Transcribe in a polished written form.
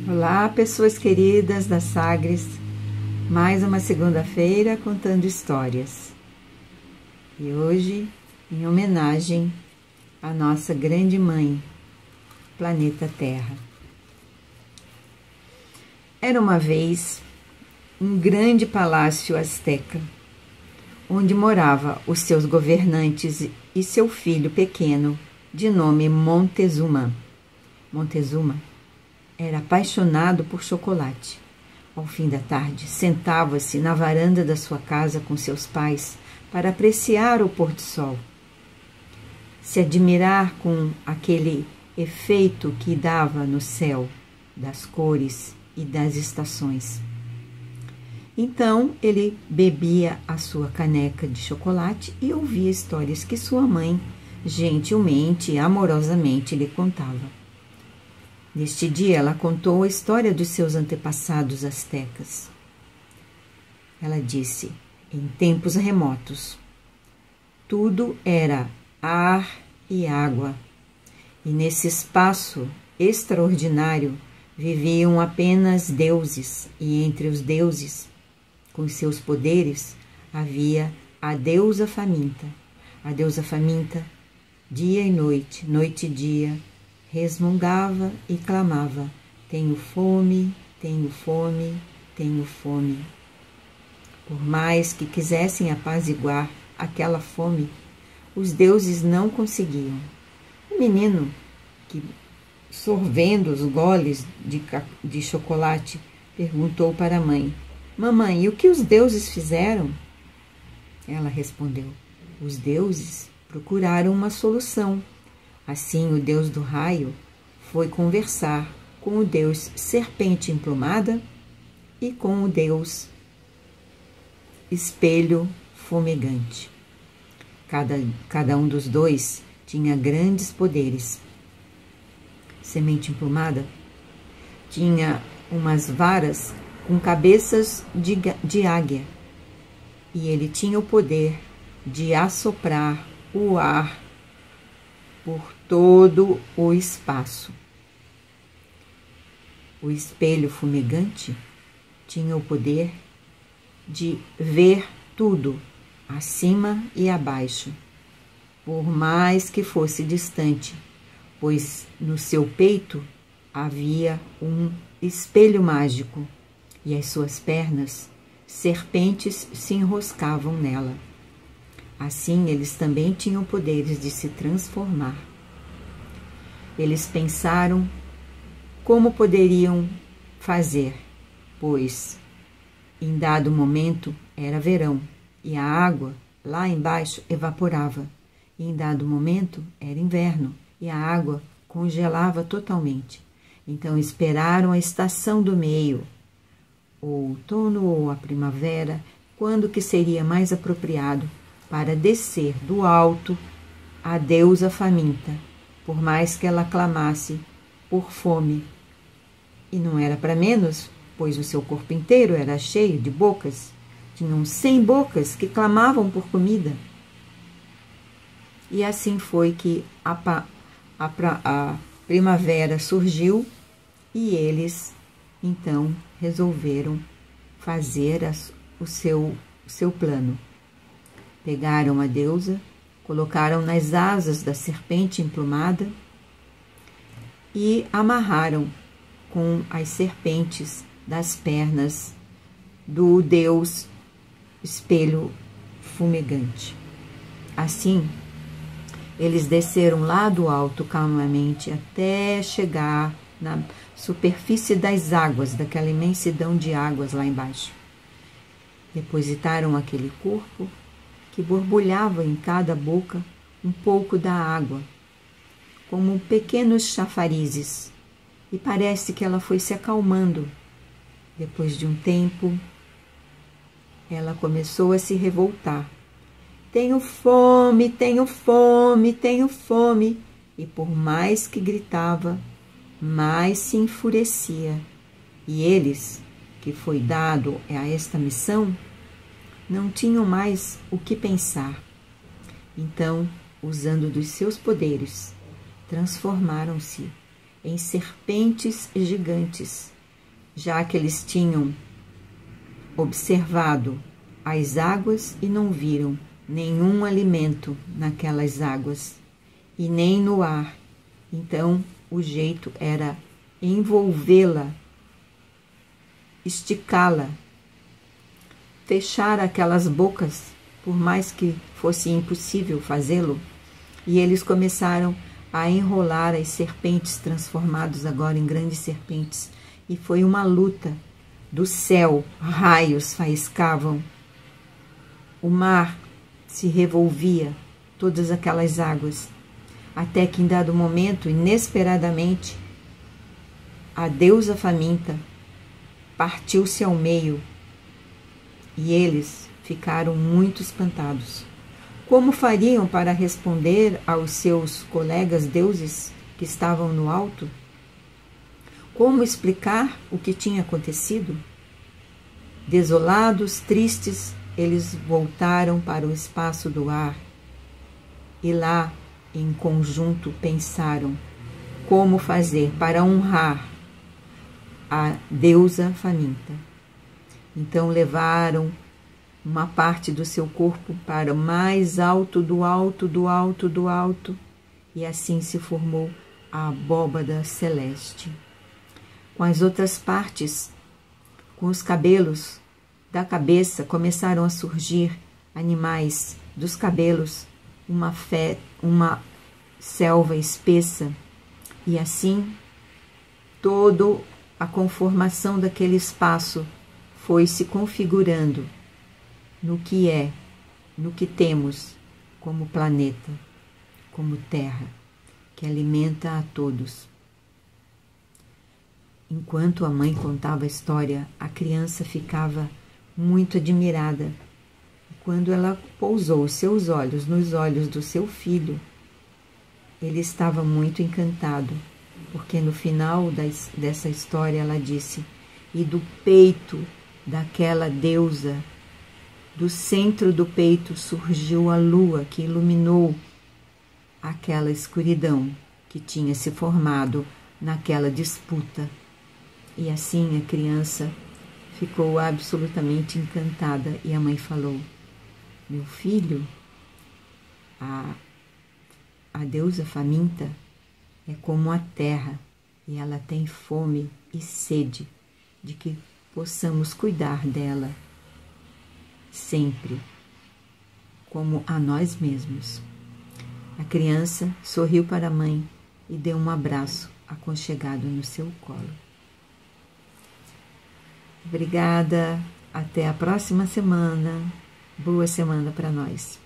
Olá, pessoas queridas da Sagres, mais uma segunda-feira contando histórias. E hoje, em homenagem à nossa grande mãe, planeta Terra. Era uma vez um grande palácio asteca, onde morava os seus governantes e seu filho pequeno, de nome Montezuma. Montezuma era apaixonado por chocolate. Ao fim da tarde, sentava-se na varanda da sua casa com seus pais para apreciar o pôr-do-sol, se admirar com aquele efeito que dava no céu, das cores e das estações. Então, ele bebia a sua caneca de chocolate e ouvia histórias que sua mãe, gentilmente e amorosamente, lhe contava. Neste dia, ela contou a história dos seus antepassados astecas. Ela disse, em tempos remotos, tudo era ar e água, e nesse espaço extraordinário viviam apenas deuses, e entre os deuses, com seus poderes, havia a deusa faminta. A deusa faminta, dia e noite, noite e dia, resmungava e clamava, tenho fome, tenho fome, tenho fome. Por mais que quisessem apaziguar aquela fome, os deuses não conseguiam. O menino, que sorvendo os goles de chocolate, perguntou para a mãe, mamãe, e o que os deuses fizeram? Ela respondeu, os deuses procuraram uma solução. Assim, o deus do raio foi conversar com o deus serpente emplumada e com o deus espelho fumegante. Cada um dos dois tinha grandes poderes. Semente emplumada tinha umas varas com cabeças de águia e ele tinha o poder de assoprar o ar por todo o espaço. O espelho fumegante tinha o poder de ver tudo, acima e abaixo, por mais que fosse distante, pois no seu peito havia um espelho mágico e as suas pernas, serpentes, se enroscavam nela. Assim, eles também tinham poderes de se transformar. Eles pensaram como poderiam fazer, pois, em dado momento, era verão, e a água, lá embaixo, evaporava. E em dado momento, era inverno, e a água congelava totalmente. Então, esperaram a estação do meio, o outono ou a primavera, quando que seria mais apropriado para descer do alto a deusa faminta, por mais que ela clamasse por fome. E não era para menos, pois o seu corpo inteiro era cheio de bocas. Tinham 100 bocas que clamavam por comida. E assim foi que a primavera surgiu e eles, então, resolveram fazer o seu plano. Pegaram a deusa, colocaram nas asas da serpente emplumada e amarraram com as serpentes das pernas do deus espelho fumegante. Assim, eles desceram lá do alto calmamente até chegar na superfície das águas, daquela imensidão de águas lá embaixo. Depositaram aquele corpo que borbulhava em cada boca um pouco da água, como pequenos chafarizes, e parece que ela foi se acalmando. Depois de um tempo, ela começou a se revoltar. Tenho fome, tenho fome, tenho fome. E por mais que gritava, mais se enfurecia. E eles, que foi dado a esta missão, não tinham mais o que pensar. Então, usando dos seus poderes, transformaram-se em serpentes gigantes já que eles tinham observado as águas e não viram nenhum alimento naquelas águas e nem no ar. Então, o jeito era envolvê-la, esticá-la, fechar aquelas bocas, por mais que fosse impossível fazê-lo, e eles começaram a enrolar as serpentes, transformados agora em grandes serpentes, e foi uma luta. Do céu, raios faiscavam, o mar se revolvia, todas aquelas águas, até que em dado momento, inesperadamente, a deusa faminta partiu-se ao meio e eles ficaram muito espantados. Como fariam para responder aos seus colegas deuses que estavam no alto? Como explicar o que tinha acontecido? Desolados, tristes, eles voltaram para o espaço do ar e lá, em conjunto, pensaram como fazer para honrar a deusa faminta. Então levaram uma parte do seu corpo para o mais alto do alto, do alto, do alto, e assim se formou a abóbada celeste. Com as outras partes, com os cabelos da cabeça, começaram a surgir animais dos cabelos, uma selva espessa, e assim toda a conformação daquele espaço foi se configurando no que temos como planeta, como terra, que alimenta a todos. Enquanto a mãe contava a história, a criança ficava muito admirada. E quando ela pousou os seus olhos nos olhos do seu filho, ele estava muito encantado, porque no final dessa história ela disse: e do peito daquela deusa, do centro do peito surgiu a lua que iluminou aquela escuridão que tinha se formado naquela disputa. E assim a criança ficou absolutamente encantada e a mãe falou: meu filho, a deusa faminta é como a terra e ela tem fome e sede de que possamos cuidar dela sempre, como a nós mesmos. A criança sorriu para a mãe e deu um abraço aconchegado no seu colo. Obrigada, até a próxima semana. Boa semana para nós.